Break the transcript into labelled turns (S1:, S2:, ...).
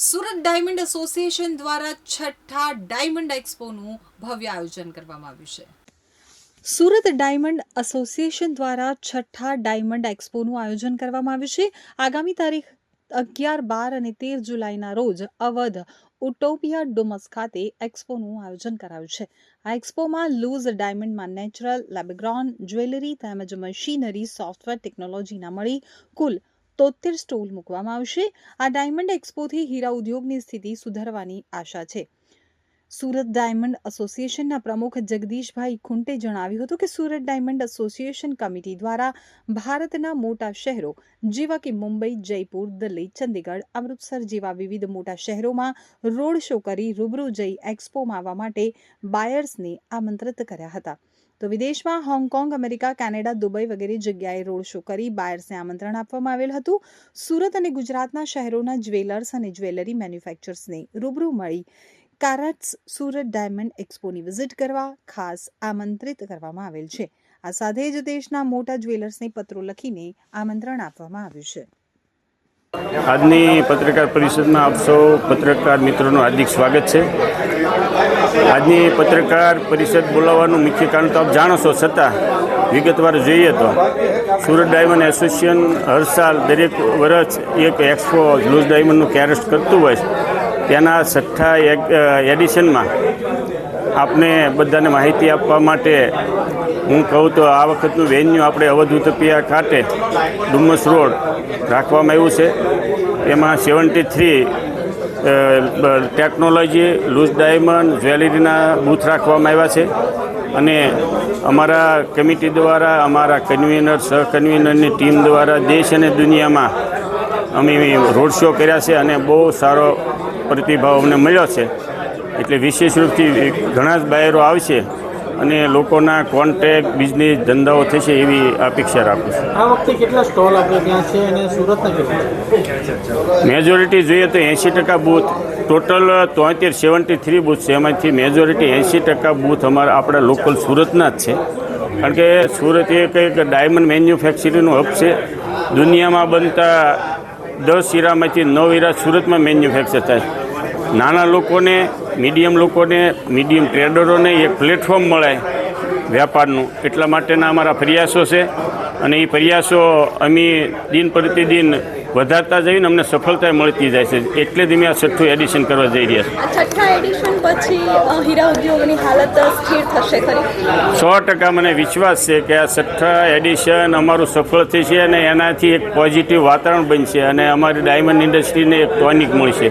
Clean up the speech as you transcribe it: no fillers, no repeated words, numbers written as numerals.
S1: Surat diamond association દ્વારા છઠ્ઠા diamond એક્સપોનું ભવ્ય આયોજન કરવામાં આવ્યું છે. સુરત ડાયમંડ એસોસિએશન દ્વારા છઠ્ઠા ડાયમંડ એક્સપોનું આયોજન કરવામાં આવ્યું છે. આગામી તારીખ 11, 12 અને 13 જુલાઈના રોજ અવધ ઉટોપિયા ડોમસ ખાતે એક્સપોનું આયોજન કરાયું છે. આ એક્સપોમાં લૂઝ ડાયમંડમાં નેચરલ, લેબગ્રોન, જ્વેલરી તેમજ મશીનરી, સોફ્ટવેર ટેકનોલોજીના મળી કુલ 73 સ્ટોલ મૂકવામાં આવશે. આ ડાયમંડ એક્સપોથી હીરા ઉદ્યોગની સ્થિતિ સુધરવાની આશા છે. સુરત ડાયમંડ એસોસિએશનના પ્રમુખ જગદીશભાઈ ખુંટે જણાવ્યું હતું કે સુરત ડાયમંડ એસોસિએશન કમિટી દ્વારા ભારતના મોટા શહેરો જેવા કે મુંબઈ, જયપુર, દિલ્હી, ચંદીગઢ, અમૃતસર જેવા વિવિધ મોટા શહેરોમાં રોડ શો કરી રૂબરૂ જઈ એક્સપોમાં આવવા માટે બાયર્સને આમંત્રિત કર્યા હતા. તો વિદેશમાં હોંગકોંગ, અમેરિકા, કેનેડા, દુબઈ વગેરે જગ્યાએ રોડ શો કરી બાયર્સને આમંત્રણ આપવામાં આવેલ હતું. સુરત અને ગુજરાતના શહેરોના જ્વેલર્સ અને જ્વેલરી મેન્યુફેક્ચર્સને રૂબરૂ મળી કારટ્સ સુરત ડાયમંડ એક્સપોની વિઝિટ કરવા ખાસ આમંત્રિત કરવામાં આવેલ છે. આ સાથે જ દેશના મોટા જ્વેલર્સને પત્રો લખીને આમંત્રણ આપવામાં આવ્યું છે.
S2: આજની પત્રકાર પરિષદમાં આપ સૌ પત્રકાર મિત્રોનું હાર્દિક સ્વાગત છે. આજની પત્રકાર પરિષદ બોલાવવાનું મુખ્ય કારણ તો આપ જાણો છો, છતાં વિગતવાર જોઈએ તો સુરત ડાયમંડ એસોસિએશન હર સાલ દરેક વર્ષ એક એક્સપો લૂઝ ડાયમંડનું કેરેસ્ટ કરતું હોય છે. તેના છઠ્ઠા એડિશનમાં આપને બધાને માહિતી આપવા માટે હું કહું તો આ વખતનું વેન્યુ આપણે અવધ ઉટોપિયા ખાતે ડુમસ રોડ રાખવામાં આવ્યું છે. એમાં 73 ટેકનોલોજી, લૂઝ ડાયમંડ, જ્વેલરીના બૂથ રાખવામાં આવ્યા છે. અને અમારા કમિટી દ્વારા, અમારા કન્વીનર, સહકન્વીનરની ટીમ દ્વારા દેશ અને દુનિયામાં અમે રોડ શો કર્યા છે અને બહુ સારો પ્રતિભાવ અમને મળ્યો છે. એટલે વિશેષ રૂપથી ઘણા જ બાયરો આવશે અને લોકોના કોન્ટેક્ટ, બિઝનેસ, ધંધાઓ થશે એવી અપેક્ષા રાખું છું.
S3: આ વખતે કેટલા સ્ટોલ આપણે ત્યાં છે અને સુરતના કેટલા?
S2: મેજોરિટી જોઈએ તો 80% બૂથ, ટોટલ 73 બૂથ છે. એમાંથી મેજોરિટી 80% બૂથ અમારા આપણા લોકલ સુરતના જ છે. કારણ કે સુરત એક ડાયમંડ મેન્યુફેક્ચરિંગનું હબ છે. દુનિયામાં બનતા 10 હીરામાંથી 9 હીરા સુરતમાં મેન્યુફેક્ચર થાય. નાના લોકોને, મીડિયમ ટ્રેડરોને એક પ્લેટફોર્મ મળે વ્યાપારનું, એટલા માટેના અમારા પ્રયાસો છે. અને એ પ્રયાસો અમે દિન પ્રતિદિન વધારતા જઈને અમને સફળતા મળતી જાય છે. એટલે જ અમે આ છઠ્ઠું એડિશન કરવા જઈ રહ્યા છીએ.
S4: છઠ્ઠા એડિશન પછી હીરા ઉદ્યોગની હાલત સ્થિર થશે ખરી?
S2: 100% મને વિશ્વાસ છે કે આ છઠ્ઠા એડિશન અમારું સફળ થશે અને એનાથી એક પોઝિટિવ વાતાવરણ બનશે અને અમારી ડાયમંડ ઇન્ડસ્ટ્રીને એક ટોનિક મળશે.